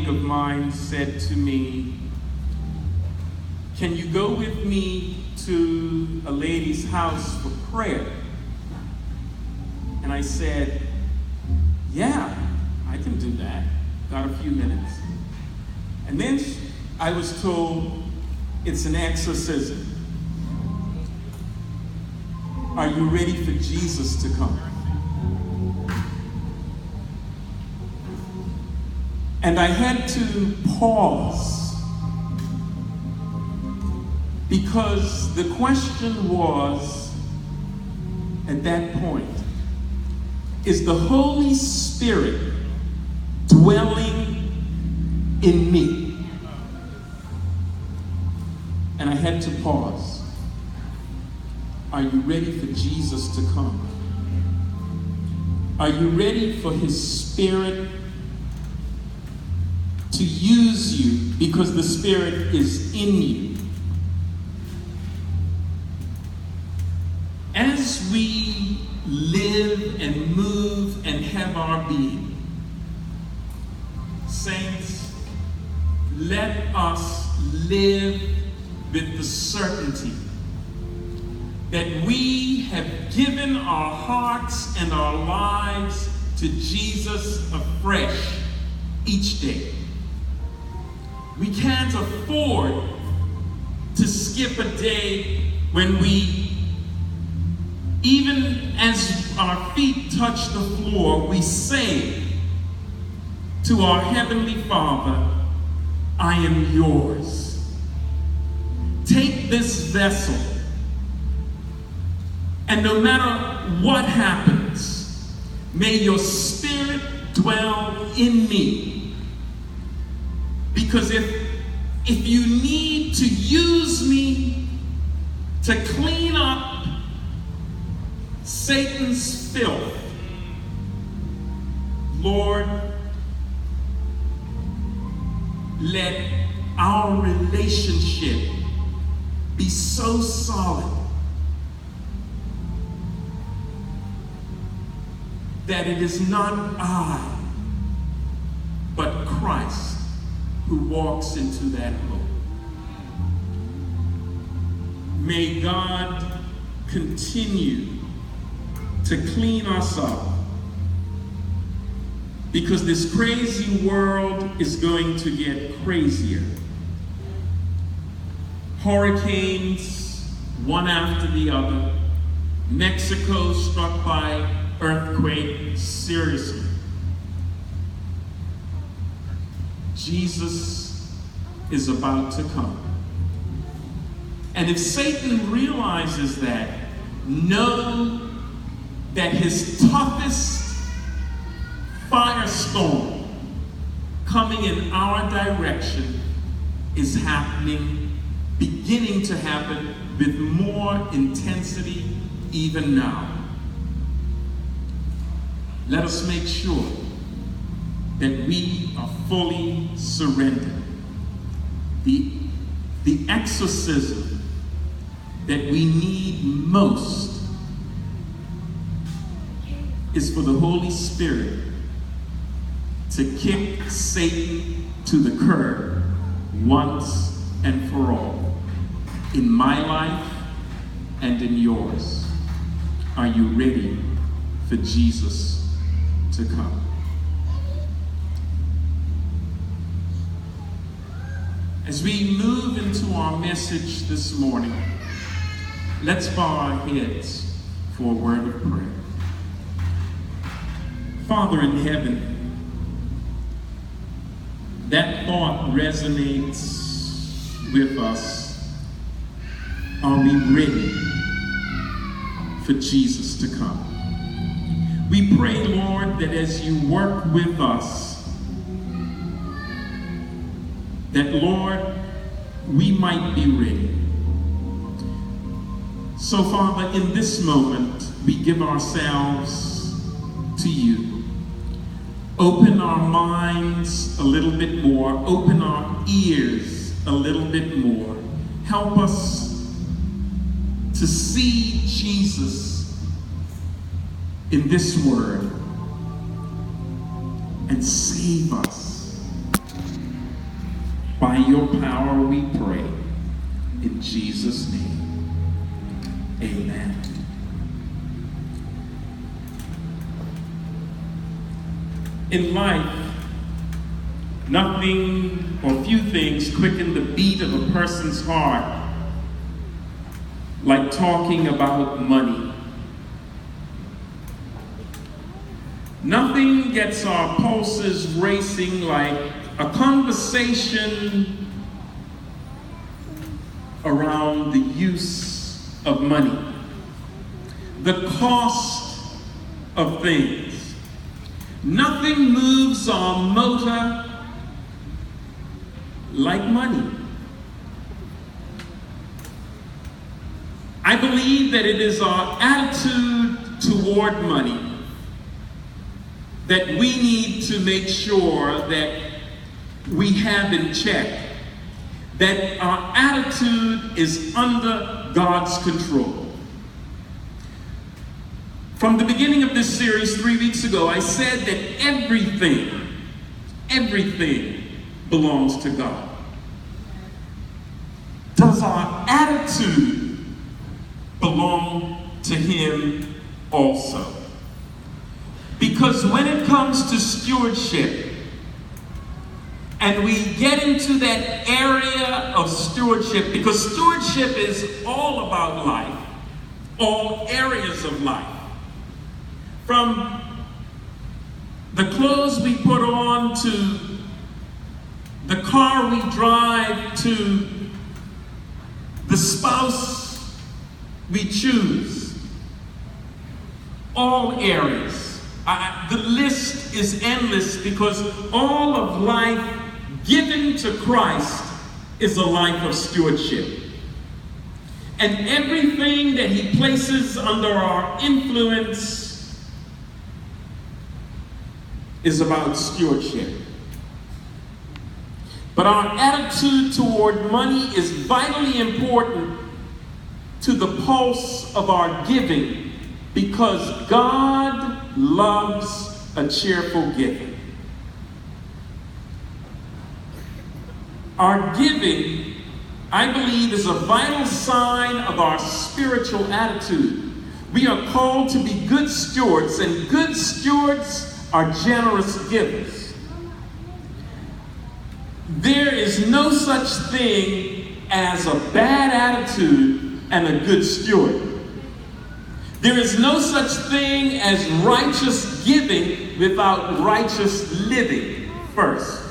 colleague of mine said to me, "Can you go with me to a lady's house for prayer?" And I said, "Yeah, I can do that. Got a few minutes." And then I was told it's an exorcism. Are you ready for Jesus to come? And I had to pause, because the question was, at that point, is the Holy Spirit dwelling in me? And I had to pause. Are you ready for Jesus to come? Are you ready for His Spirit to use you, because the Spirit is in you? As we live and move and have our being, saints, let us live with the certainty that we have given our hearts and our lives to Jesus afresh each day. We can't afford to skip a day when we, even as our feet touch the floor, we say to our Heavenly Father, "I am yours. Take this vessel, and no matter what happens, may your Spirit dwell in me." Because if you need to use me to clean up Satan's filth, Lord, let our relationship be so solid that it is not I, but Christ who walks into that home. May God continue to clean us up, because this crazy world is going to get crazier. Hurricanes, one after the other. Mexico struck by earthquake, seriously. Jesus is about to come. And if Satan realizes that, know that his toughest firestorm coming in our direction is happening, beginning to happen with more intensity even now. Let us make sure that we are fully surrendered. The exorcism that we need most is for the Holy Spirit to kick Satan to the curb once and for all, in my life and in yours. Are you ready for Jesus to come? As we move into our message this morning, let's bow our heads for a word of prayer. Father in heaven, that thought resonates with us. Are we ready for Jesus to come? We pray, Lord, that as you work with us, that, Lord, we might be ready. So, Father, in this moment, we give ourselves to you. Open our minds a little bit more. Open our ears a little bit more. Help us to see Jesus in this word and save us By your power we pray. In Jesus' name, amen. In life, nothing or few things quicken the beat of a person's heart like talking about money. Nothing gets our pulses racing like a conversation around the use of money, the cost of things. Nothing moves our motor like money. I believe that it is our attitude toward money that we need to make sure that we have in check, that our attitude is under God's control. From the beginning of this series 3 weeks ago, I said that everything belongs to God. Does our attitude belong to Him also? Because when it comes to stewardship, and we get into that area of stewardship, because stewardship is all about life, all areas of life. From the clothes we put on, to the car we drive, to the spouse we choose, all areas. The list is endless, because all of life given to Christ is a life of stewardship. And everything that He places under our influence is about stewardship. But our attitude toward money is vitally important to the pulse of our giving, because God loves a cheerful giver. Our giving, I believe, is a vital sign of our spiritual attitude. We are called to be good stewards, and good stewards are generous givers. There is no such thing as a bad attitude and a good steward. There is no such thing as righteous giving without righteous living first.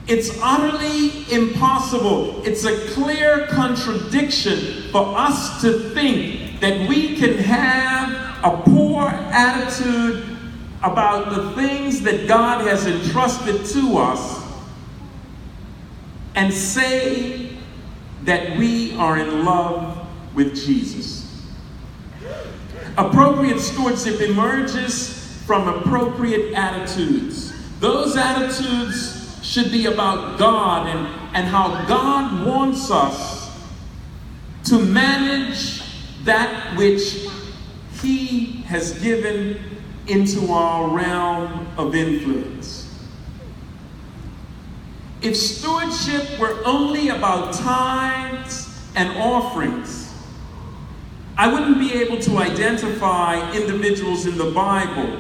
It's utterly impossible. It's a clear contradiction for us to think that we can have a poor attitude about the things that God has entrusted to us and say that we are in love with Jesus. Appropriate stewardship emerges from appropriate attitudes. Those attitudes should be about God and how God wants us to manage that which He has given into our realm of influence. If stewardship were only about tithes and offerings, I wouldn't be able to identify individuals in the Bible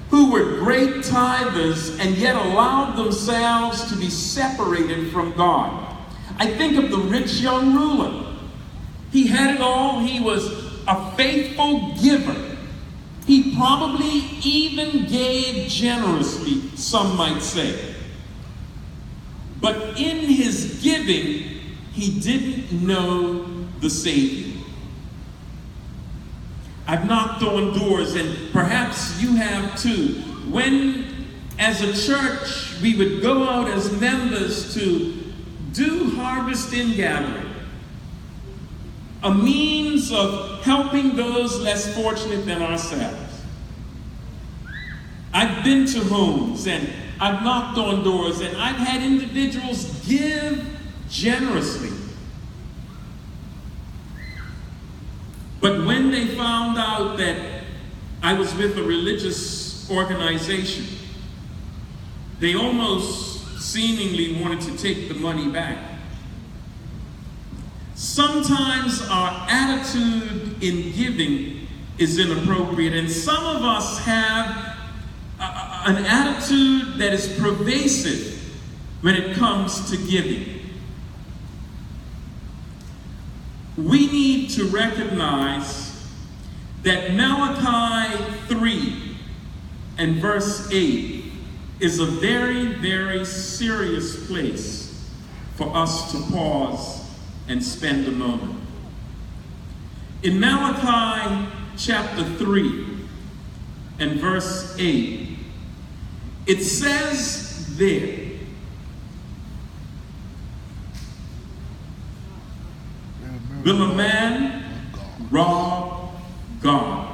who were great tithers and yet allowed themselves to be separated from God. I think of the rich young ruler. He had it all. He was a faithful giver. He probably even gave generously, some might say. But in his giving, he didn't know the Savior. I've knocked on doors, and perhaps you have too. When, as a church, we would go out as members to do harvest in gathering, a means of helping those less fortunate than ourselves. I've been to homes, and I've knocked on doors, and I've had individuals give generously. But when they found out that I was with a religious organization, they almost seemingly wanted to take the money back. Sometimes our attitude in giving is inappropriate, and some of us have an attitude that is pervasive when it comes to giving. We need to recognize that Malachi 3 and verse 8 is a very, very serious place for us to pause and spend a moment. In Malachi chapter 3 and verse 8, it says there, will a man rob God?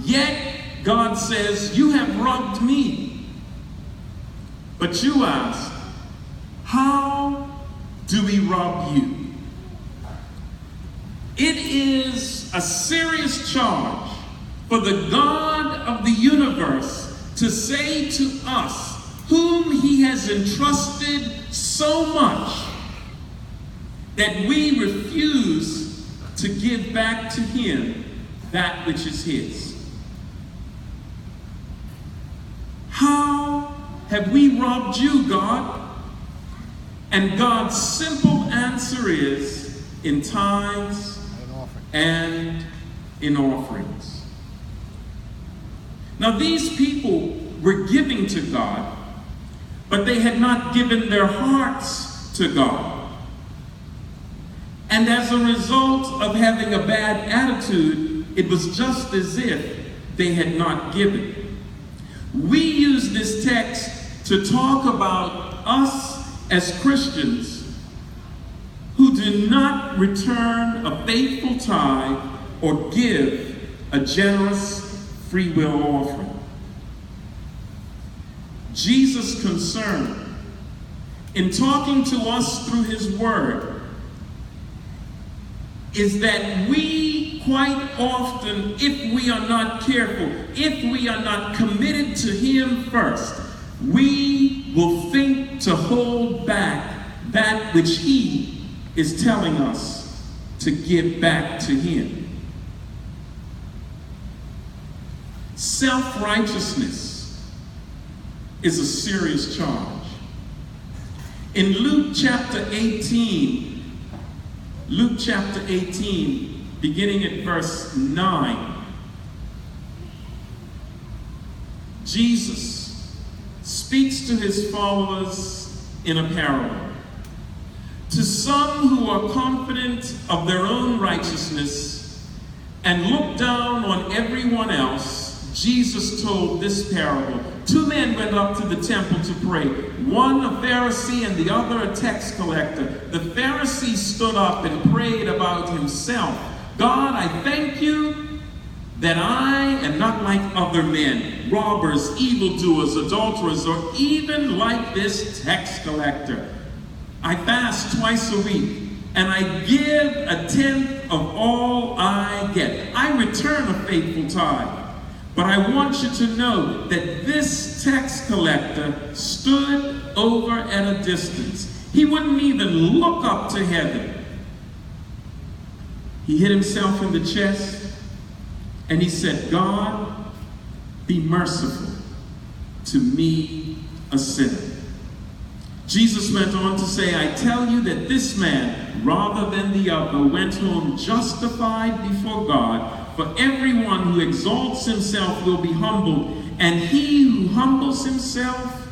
Yet God says, you have robbed me. But you ask, how do we rob you? It is a serious charge for the God of the universe to say to us, whom he has entrusted so much, that we refuse to give back to him that which is his. How have we robbed you, God? And God's simple answer is in tithes and in offerings. Now these people were giving to God, but they had not given their hearts to God. And as a result of having a bad attitude, it was just as if they had not given. We use this text to talk about us as Christians who do not return a faithful tithe or give a generous free will offering. Jesus' concern in talking to us through his word is that we quite often, if we are not careful, if we are not committed to him first, we will think to hold back that which he is telling us to give back to him. Self-righteousness is a serious charge. In Luke chapter 18, beginning at verse 9, Jesus speaks to his followers in a parable. To some who are confident of their own righteousness and look down on everyone else, Jesus told this parable. Two men went up to the temple to pray, one a Pharisee and the other a tax collector. The Pharisee stood up and prayed about himself. God, I thank you that I am not like other men, robbers, evildoers, adulterers, or even like this tax collector. I fast twice a week, and I give a tenth of all I get. I return a faithful tithe. But I want you to know that this tax collector stood over at a distance. He wouldn't even look up to heaven. He hit himself in the chest and he said, God, be merciful to me, a sinner. Jesus went on to say, I tell you that this man, rather than the other, went home justified before God. For everyone who exalts himself will be humbled, and he who humbles himself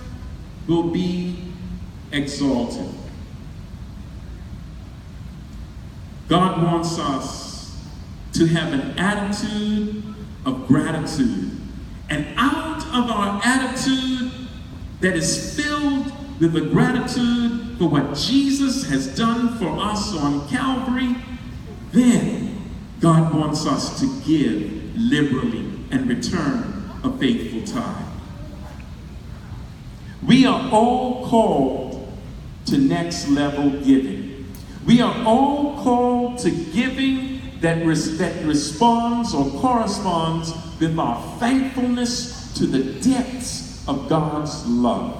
will be exalted. God wants us to have an attitude of gratitude. And out of our attitude that is filled with the gratitude for what Jesus has done for us on Calvary, then God wants us to give liberally and return a faithful tithe. We are all called to next level giving. We are all called to giving that responds or corresponds with our thankfulness to the depths of God's love.